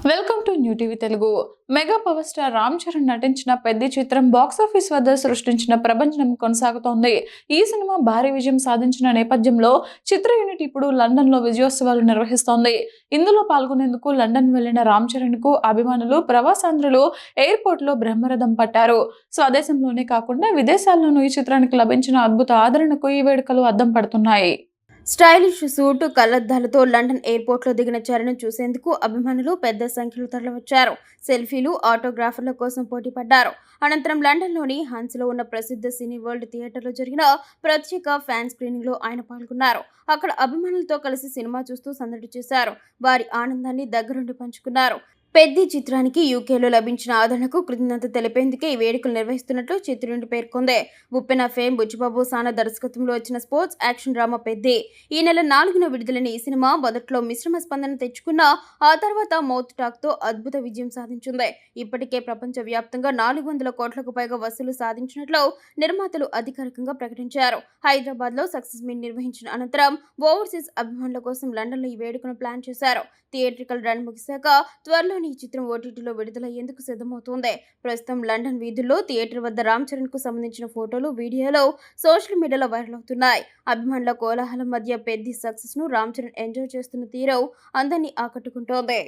Welcome to new TV Telugu. Mega power star Ram Charan నటించిన పెద్ద చిత్రం బాక్సాఫీస్ వద్ద సృష్టించిన ప్రభంజనం కొనసాగుతోంది. ఈ సినిమా భారీ విజయం సాధించిన నేపథ్యంలో చిత్ర యూనిట్ ఇప్పుడు లండన్ లో విజయోత్సవాలు నిర్వహిస్తోంది. ఇందులో పాల్గొనేందుకు లండన్ వెళ్లిన రామ్ చరణ్ కు అభిమానులు, ప్రవాసాంధ్రులు ఎయిర్పోర్ట్ లో బ్రహ్మరథం పట్టారు. స్వదేశంలోనే కాకుండా విదేశాల్లోనూ ఈ చిత్రానికి లభించిన అద్భుత ఆదరణకు ఈ వేడుకలు అద్దం పడుతున్నాయి. స్టైలిష్ సూట్, కళ్లద్దాలతో లండన్ ఎయిర్పోర్ట్లో దిగిన చరణ్ చూసేందుకు అభిమానులు పెద్ద సంఖ్యలో తరలివచ్చారు. సెల్ఫీలు, ఆటోగ్రాఫర్ల కోసం పోటీ పడ్డారు. అనంతరం లండన్లోని హన్స్లో ఉన్న ప్రసిద్ధ సినీ వరల్డ్ థియేటర్లో జరిగిన ప్రత్యేక ఫ్యాన్ స్క్రీనింగ్లో ఆయన పాల్గొన్నారు. అక్కడ అభిమానులతో కలిసి సినిమా చూస్తూ సందడి చేశారు. వారి ఆనందాన్ని దగ్గరుండి పంచుకున్నారు. పెద్ది చిత్రానికి యూకేలో లభించిన ఆదరణకు కృతజ్ఞత తెలిపేందుకే ఈ వేడుకలు నిర్వహిస్తున్నట్లు చిత్రయూనిట్ పేర్కొంది. ఉప్పెన ఫేమ్ బుచ్చిబాబు సానా దర్శకత్వంలో వచ్చిన స్పోర్ట్స్ యాక్షన్ డ్రామా పెద్ది. ఈ నెల 4న విడుదలైన ఈ సినిమా మొదట్లో మిశ్రమ స్పందన తెచ్చుకున్న ఆ తర్వాత మౌత్ టాక్ తో అద్భుత విజయం సాధించింది. ఇప్పటికే ప్రపంచ వ్యాప్తంగా 400 కోట్లకు పైగా వసూలు సాధించినట్లు నిర్మాతలు అధికారికంగా ప్రకటించారు. హైదరాబాద్ లో సక్సెస్ మీట్ నిర్వహించిన అనంతరం ఓవర్సీస్ అభిమానుల కోసం లండన్ లో ఈ వేడుకను ప్లాన్ చేశారు. థియేట్రికల్ రన్ ముగిశాక త్వరలోని ఈ చిత్రం ఓటీటీలో విడుదలయ్యేందుకు సిద్ధమవుతోంది. ప్రస్తుతం లండన్ వీధుల్లో థియేటర్ వద్ద రామ్ చరణ్ కు సంబంధించిన ఫోటోలు, వీడియోలు సోషల్ మీడియాలో వైరల్ అవుతున్నాయి. అభిమానుల కోలాహలం మధ్య పెద్ది సక్సెస్ ను రామ్ చరణ్ ఎంజాయ్ చేస్తున్న తీరు అందరినీ ఆకట్టుకుంటోంది.